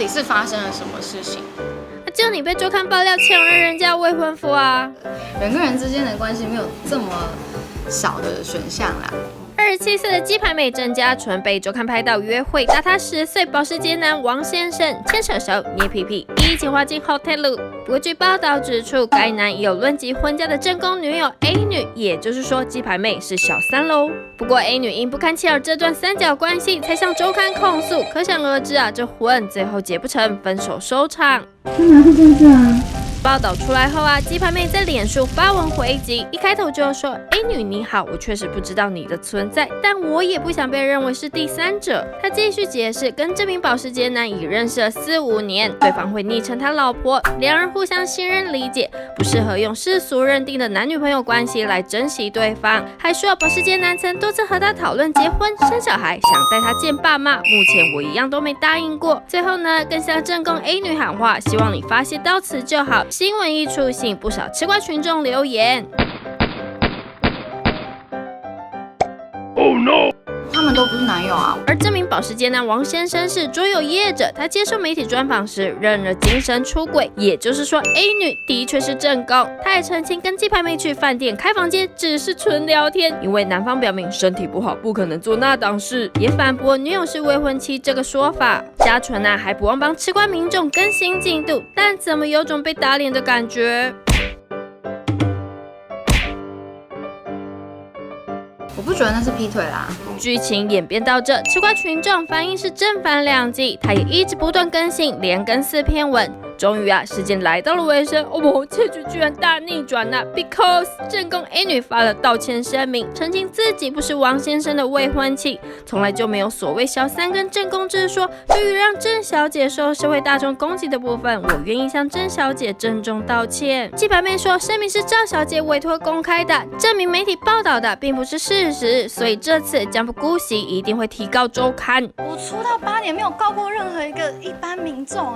底是发生了什么事情？就你被周刊爆料抢了人家未婚夫啊！人跟人之间的关系没有这么小的选项啦。27岁的鸡排妹郑家纯被周刊拍到约会大她10岁保时捷男王先生，牵扯手、捏屁屁，一起滑进 hotel。不过据报道指出，该男也有论及婚嫁的正宫女友 A 女，也就是说鸡排妹是小三喽。不过 A 女因不堪妻儿这段三角关系，才向周刊控诉。可想而知啊，这婚最后结不成，分手收场。干嘛是这样啊？报道出来后啊，鸡排妹在脸书发文回击，一开头就说 ：“A 女你好，我确实不知道你的存在，但我也不想被认为是第三者。”她继续解释，跟这名保时捷男已认识了4-5年，对方会昵称他老婆，两人互相信任理解，不适合用世俗认定的男女朋友关系来珍惜对方。还说保时捷男曾多次和她讨论结婚、生小孩，想带她见爸妈，目前我一样都没答应过。最后呢，更向正宫 A 女喊话，希望你发泄到此就好。新闻一出，吸引不少吃瓜群众留言。Oh no！ 他们都不是男友啊。而这名保时捷男王先生是桌游业者，他接受媒体专访时认了精神出轨，也就是说 A 女的确是正宫。他还澄清跟鸡排妹去饭店开房间只是纯聊天，因为男方表明身体不好，不可能做那档事，也反驳女友是未婚妻这个说法。家纯啊还不忘帮吃瓜民众更新进度，但怎么有种被打脸的感觉？我不觉得那是劈腿啦。剧情演变到这，吃瓜群众反应是正反两极，他也一直不断更新，连更4篇文。终于啊，事件来到了尾声。哦不，结局居然大逆转啊 ！Because 正宫 A 女发了道歉声明，澄清自己不是王先生的未婚妻，从来就没有所谓小三跟正宫之说。对于让郑小姐受社会大众攻击的部分，我愿意向郑小姐郑重道歉。鸡排妹说，声明是赵小姐委托公开的，证明媒体报道的并不是事实，所以这次将不姑息，一定会提告周刊。我出道8年，没有告过任何一个一般民众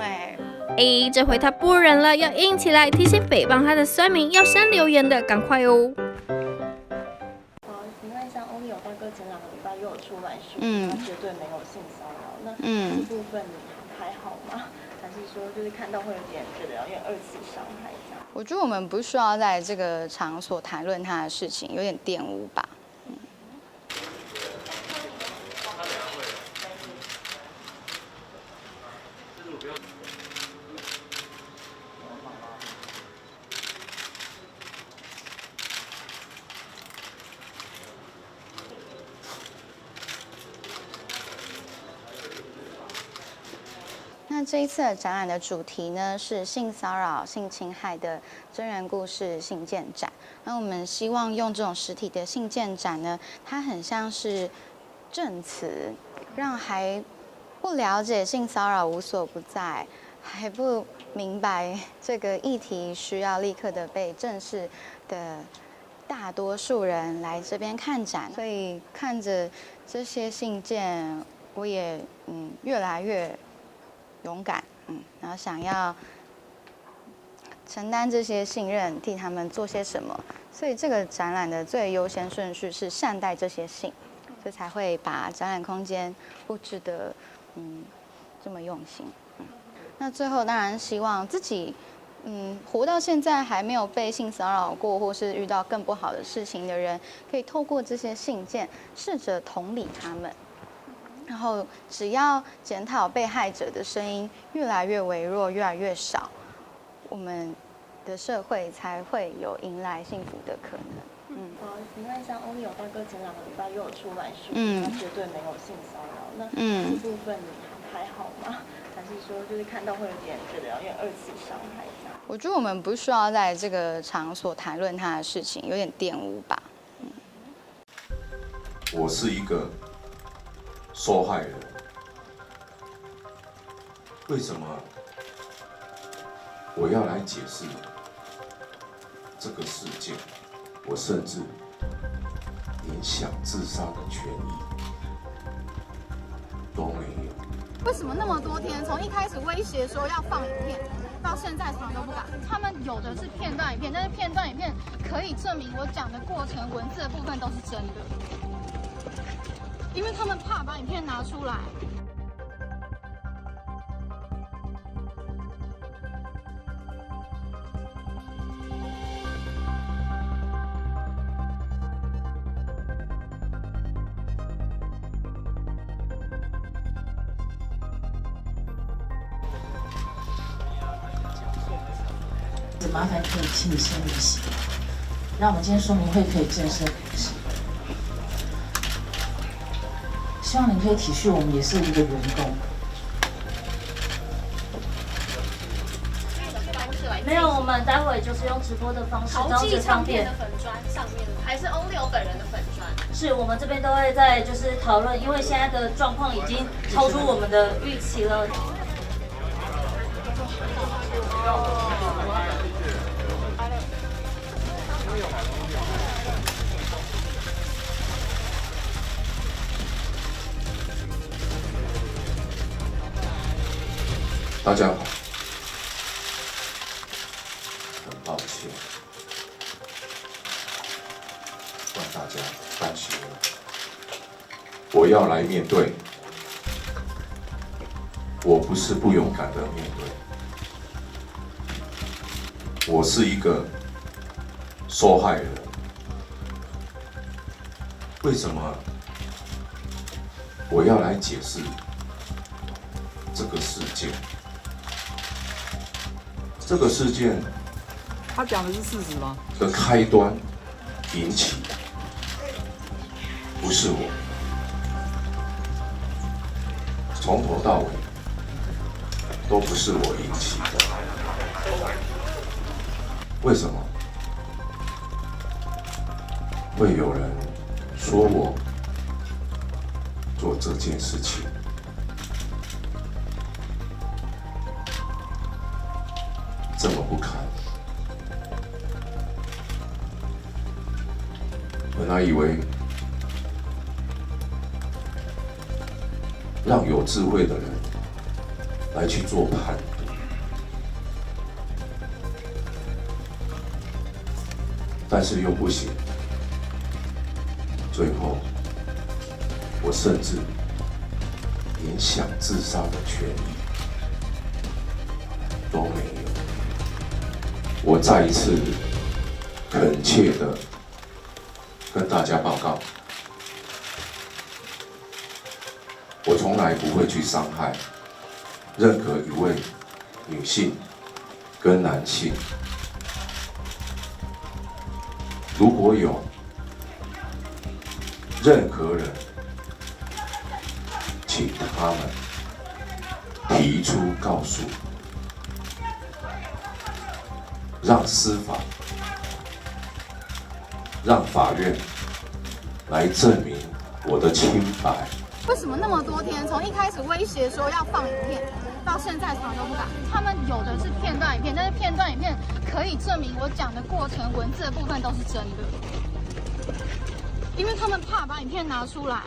这回他不忍了，要硬起来，提醒诽谤他的酸民要删留言的赶快哦。请问一下，欧丽友大哥前2个礼拜又有出来说，他绝对没有性骚扰，那这部分你还好吗？还是说就是看到会有点觉得有点2次伤害这样？我觉得我们不需要在这个场所谈论他的事情，有点玷污吧。那这一次的展览的主题呢是性骚扰、性侵害的真人故事信件展。那我们希望用这种实体的信件展呢，它很像是证词，让还不了解性骚扰无所不在，还不明白这个议题需要立刻的被正视的大多数人来这边看展。所以看着这些信件，我也越来越勇敢，然后想要承担这些信任，替他们做些什么。所以这个展览的最优先顺序是善待这些信，所以才会把展览空间布置的这么用心。那最后当然希望自己活到现在还没有被性骚扰过，或是遇到更不好的事情的人，可以透过这些信件试着同理他们。然后，只要检讨被害者的声音越来越微弱、越来越少，我们的社会才会有迎来幸福的可能。请问一下，欧丽友大哥前2个礼拜又有出来说，他绝对没有性骚扰，那这部分你还好吗？还是说就是看到会有点觉得有点2次伤害这样？我觉得我们不需要在这个场所谈论他的事情，有点玷污吧。我是一个受害人，为什么我要来解释这个事件？我甚至连想自杀的权益都没有。为什么那么多天，从一开始威胁说要放影片，到现在什么都不敢？他们有的是片段影片，但是片段影片可以证明我讲的过程、文字的部分都是真的，因为他们怕把影片拿出来。麻烦可以请你先离席，让我们今天说明会可以正式开始。希望您可以体恤我们也是一个员工。没有，我们待会就是用直播的方式，这样子方便。的粉砖上面还是 Only 有本人的粉砖？是我们这边都会在就是讨论，因为现在的状况已经超出我们的预期了。大家好，很抱歉让大家担心了。我要来面对，我不是不勇敢的面对，我是一个受害人。为什么我要来解释这个事件？这个事件，他讲的是事实吗？的开端引起，不是我，从头到尾都不是我引起的。为什么会有人说我做这件事情？这么不堪。本来以为让有智慧的人来去做判读，但是又不行。最后，我甚至连想自杀的权利都没有。我再一次恳切的跟大家报告，我从来不会去伤害任何一位女性跟男性。如果有任何人，请他们提出告诉，让司法、让法院来证明我的清白。为什么那么多天，从一开始威胁说要放影片，到现在从来都不敢？他们有的是片段影片，但是片段影片可以证明我讲的过程文字的部分都是真的，因为他们怕把影片拿出来。